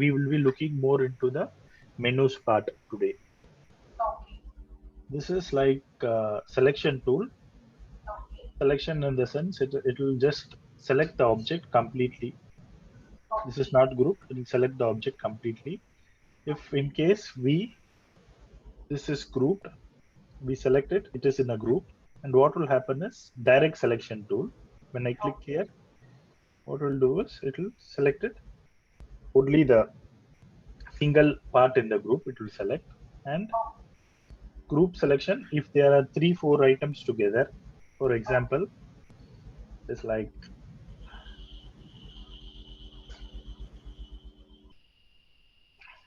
we will be looking more into the menus part today. Okay. This is like selection tool. Okay. Selection in the sense it will just select the object completely. This is Okay. not group. It will select the object completely. If in case this is grouped, we select it, it is in a group. And what will happen is direct selection tool. When I click Okay. here, what will do is it will select it only the single part in the group. It will select and group selection. If there are 3-4 items together, for example, it's like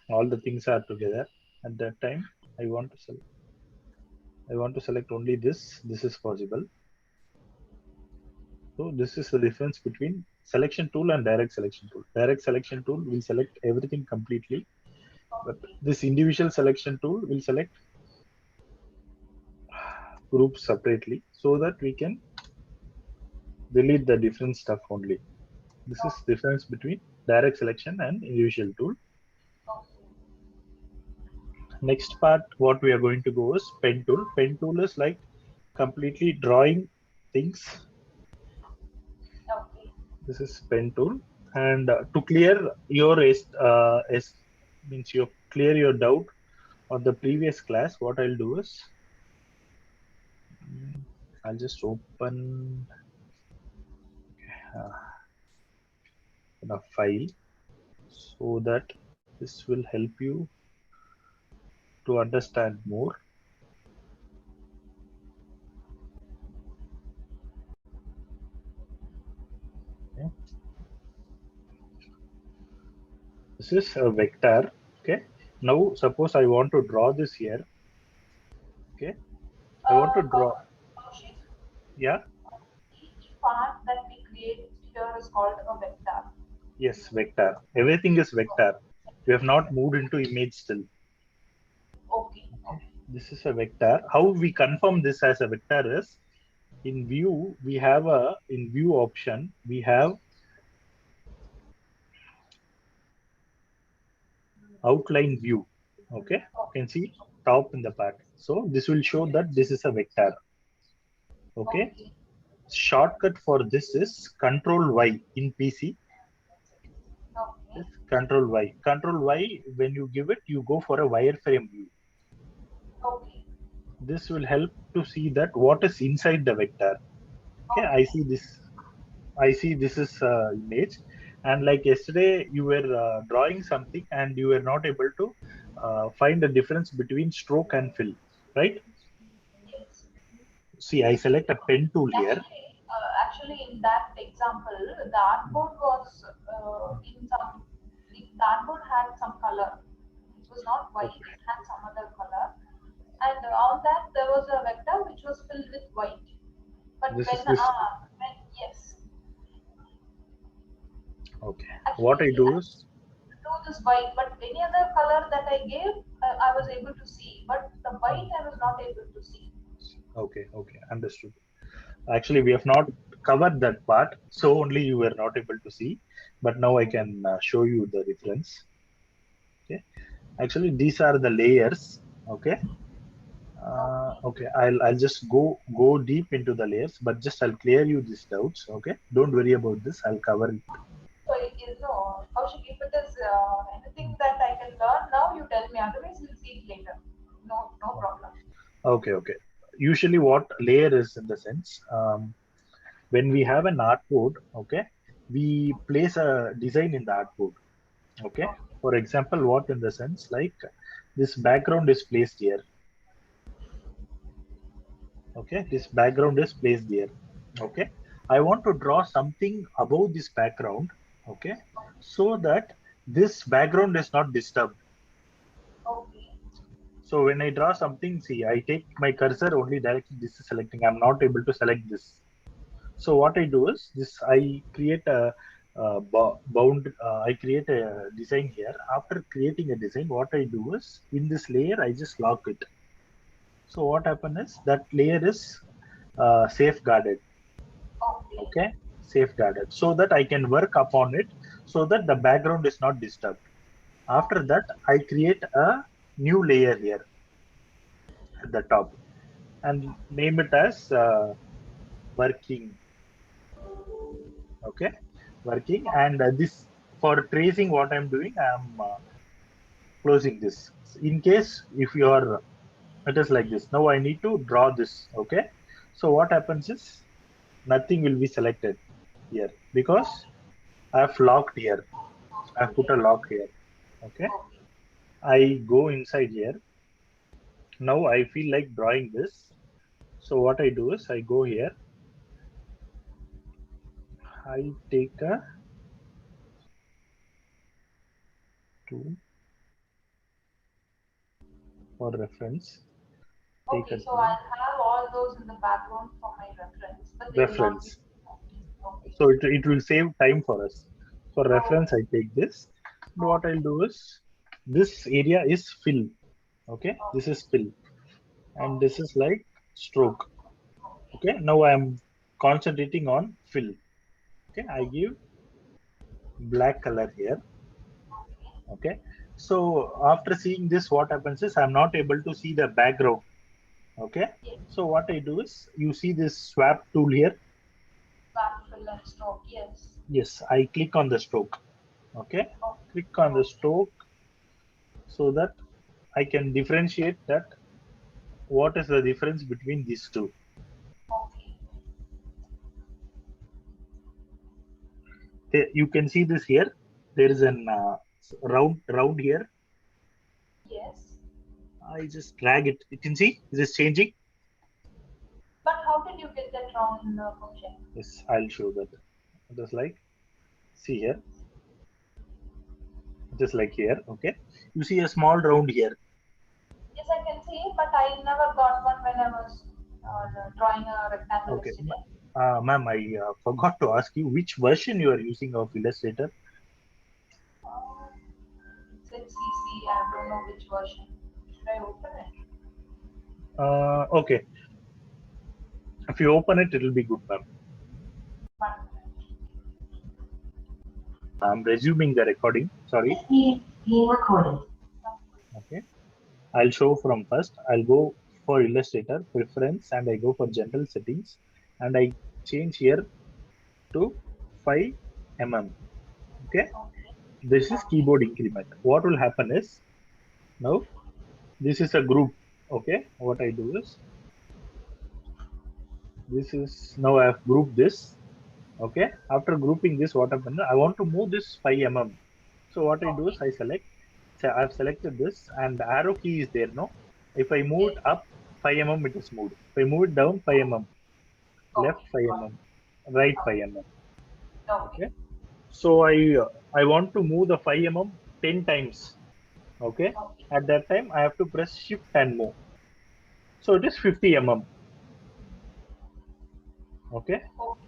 all the things are together. At that time, I want to select. I want to select only this. This is possible. So this is the difference between selection tool and direct selection tool. Direct selection tool will select everything completely, but this individual selection tool will select groups separately so that we can delete the different stuff only. This is difference between direct selection and individual tool. Next part, what we are going to go is pen tool. Pen tool is like completely drawing things. Okay. This is pen tool, and to clear your means you clear your doubt on the previous class. What I'll do is I'll just open uh, a file so that this will help you to understand more. Okay. This is a vector. Okay. Now suppose I want to draw this here. Okay. I want to draw. Kaushik, Yeah. each part that we create here is called a vector. Yes. Vector. Everything is vector. We have not moved into image still. Okay. Okay. Okay. This is a vector. How we confirm this as a vector is in view. We have a in view option. We have outline view. Okay. You Okay. can see top in the part. So this will show that this is a vector. Okay. Okay. Shortcut for this is Control Y in PC. Okay. Is Control Y. Control Y, when you give it, you go for a wireframe view. Okay. This will help to see that what is inside the vector. Okay, I Okay. see this. I see this is image, and like yesterday, you were drawing something and you were not able to find the difference between stroke and fill, right? Yes. See, I select a pen tool here. Actually, in that example, the artboard was in some. The artboard had some color. It was not white. Okay, It had some other color, and on that there was a vector which was filled with white. But this is this. when yes, Okay, what I actually do is truth is white. But any other color that I gave, I was able to see. But the white I was not able to see. okay, okay, understood. Actually, we have not covered that part, so only you were not able to see. But now I can show you the difference. Okay, actually, these are the layers. Okay, Okay. okay. I'll just go deep into the layers, but just I'll clear you these doubts. Okay, don't worry about this. I'll cover it. So it is no, Kaushik, if it is anything that I can learn now, you tell me. Otherwise, we'll see it later. No, no problem. Okay, okay. Usually, what layer is in the sense when we have an artboard, okay, we place a design in the artboard. Okay, Okay. for example, what in the sense like this background is placed here. Okay, this background is placed there. Okay, I want to draw something above this background. Okay, so that this background is not disturbed. Okay. So when I draw something, see, I take my cursor only directly. This is selecting. I'm not able to select this. So what I do is this: I create a bound. I create a design here. After creating a design, what I do is in this layer, I just lock it. So what happens is that layer is safeguarded. Okay. Okay, safeguarded so that I can work upon it so that the background is not disturbed. After that, I create a new layer here at the top and name it as working. Okay, working. And this for tracing what I'm doing, I'm closing this. In case if you are, it is like this. Now I need to draw this. Okay, so what happens is nothing will be selected here because I have locked here. I have put a Yes. lock here. Okay, Okay. I go inside here. Now I feel like drawing this. So what I do is I go here. I take a two for reference. Take a Okay, so two I'll have all those in the background for my reference, but they will not be. reference. Okay. So it will save time for us. For Oh, reference, I take this. And what okay. I'll do is this area is fill. Okay, this Okay. is fill, and Okay. this is like stroke. Okay. Okay, now I am concentrating on fill. Okay, I give black color here. Okay. Okay, so after seeing this, what happens is I'm not able to see the background. Okay, Yes. so what I do is you see this swap tool here. Swap, fill, and stroke. Yes. Yes, I click on the stroke. Okay, Okay. click on the Okay. stroke so that I can differentiate that what is the difference between these two. Okay. You can see this here. There is an round here. Yes. I just drag it. You can see it is changing. But how did you get that round function? Yes, I'll show that. Just like see here, just like here. Okay, you see a small round here. Yes, I can see, but I never got one when I was drawing a rectangle Okay, yesterday. ma'am, I forgot to ask you which version you are using of Illustrator. Uh, let's see. I don't know which version. Should I open it? Okay, if you open it, it will be good, ma'am. One minute. I'm resuming the recording. Sorry. This meeting being recorded. Okay, I'll show from first. I'll go for Illustrator preference and I go for general settings and I change here to 5 mm. Okay, Okay. this is Okay. keyboard increment. What will happen is now this is a group. Okay, what I do is this is now I have grouped this. Okay, after grouping this, what happened? I want to move this 5 mm. So what I do is Okay. I select. So I've selected this and the arrow key is there. No, if I move Yes. it up 5 mm, it is moved. If I move it down 5 mm, left Okay. 5 Got mm, right it. 5 Okay. mm. Okay. Okay, so I want to move the 5 mm 10 times. Okay, Okay. at that time I have to press shift and move. So it is 50 mm. Okay, Okay.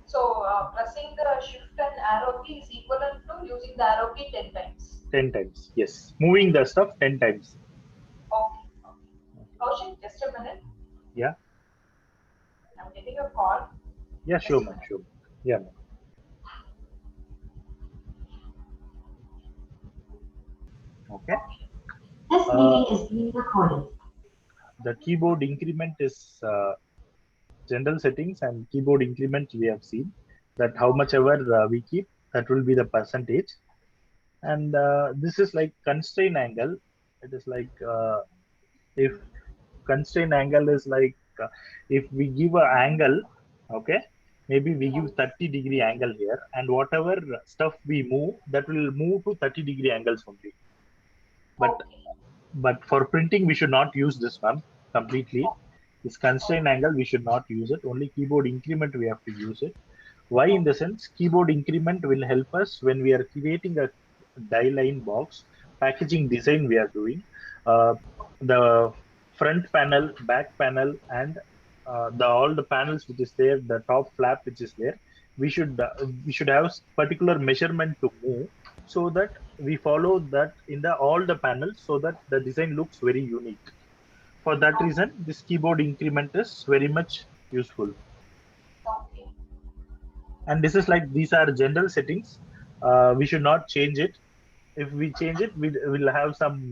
So pressing the shift and arrow key is equivalent to using the arrow key 10 times. 10 times. Yes, moving the stuff 10 times. Okay. Okay. Kaushik, just a minute. Yeah, I'm getting a call. yeah, sure, Just a ma'am, minute. sure. Yeah, ma'am. Okay. Okay. This Uh, meeting is being recorded. the keyboard increment is general settings and keyboard increment we have seen that how much ever we keep that will be the percentage and this is like constraint angle. It is like if constraint angle is like if we give a angle, okay, maybe we give 30-degree angle here and whatever stuff we move that will move to 30-degree angles only, but Okay. for printing we should not use this one completely. This constraint Okay. angle we should not use it, only keyboard increment we have to use it. Why? In the sense keyboard increment will help us when we are creating a die line box packaging design we are doing. uh, the front panel, back panel, and the all the panels which is there, the top flap which is there, we should have particular measurement to move so that we follow that in the all the panels so that the design looks very unique. For that Okay. reason this keyboard increment is very much useful. Okay. And this is like these are general settings, we should not change it. If we change it, we will have some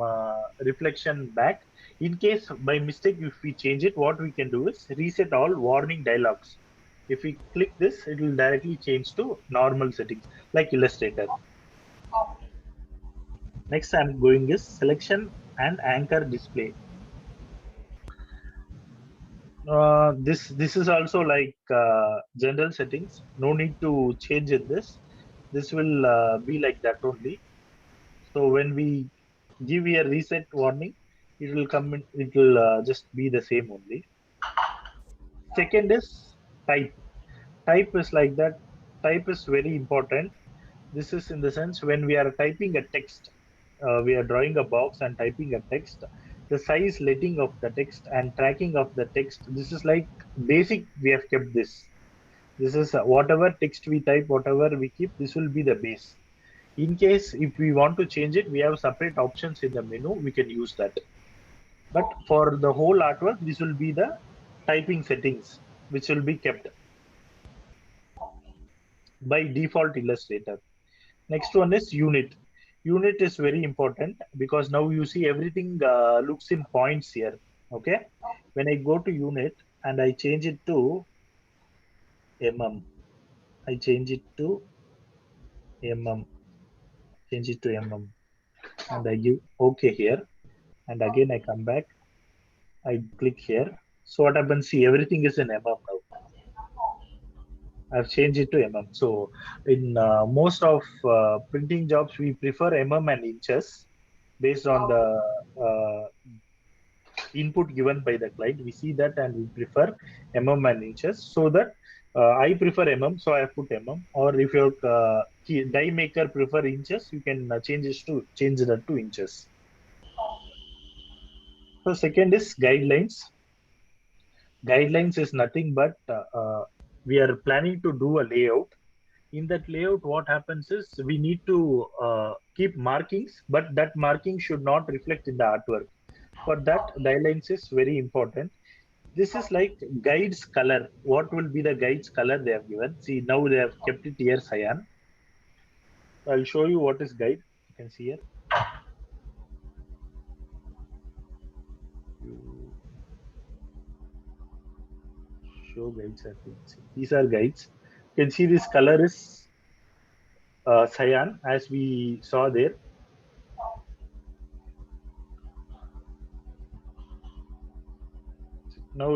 reflection back. In case by mistake if we change it, what we can do is reset all warning dialogues. If we click this, it will directly change to normal settings like Illustrator. Okay. Next I'm going is selection and anchor display. This is also like general settings, no need to change in this. This will be like that only. So when we give a reset warning, it will come in, it will just be the same only. Second is type. Type is like that. Type is very important. This is in the sense when we are typing a text, we are drawing a box and typing a text, the size letting of the text and tracking of the text. This is like basic. We have kept this. This is whatever text we type, whatever we keep, this will be the base. In case if we want to change it, we have separate options in the menu. We can use that. But Okay. for the whole artwork, this will be the typing settings, which will be kept Okay. by default Illustrator. Next one is unit. Unit is very important because now you see everything looks in points here. Okay. Okay. When I go to unit and I change it to mm, I change it to mm, change it to and I give OK here. And again, I Okay. come back, I click here. So what happens? See, everything is in now. Okay. I've changed it to So in most of printing jobs, we prefer and inches based on the Okay. uh, input given by the client. We see that and we prefer and inches. So that I prefer so I have put Or if your die maker prefer inches, you can change that to inches. Okay. So second is guidelines. Guidelines is nothing but we are planning to do a layout. In that layout, what happens is we need to keep markings, but that marking should not reflect in the artwork. For that, Okay. guidelines is very important. This is Okay. like guides color. What will be the guides color they have given? See, now they have kept it here cyan. I'll show you what is guide. You can see here. You show guides. I think. See, these are guides. You can see this color is cyan as we saw there. Now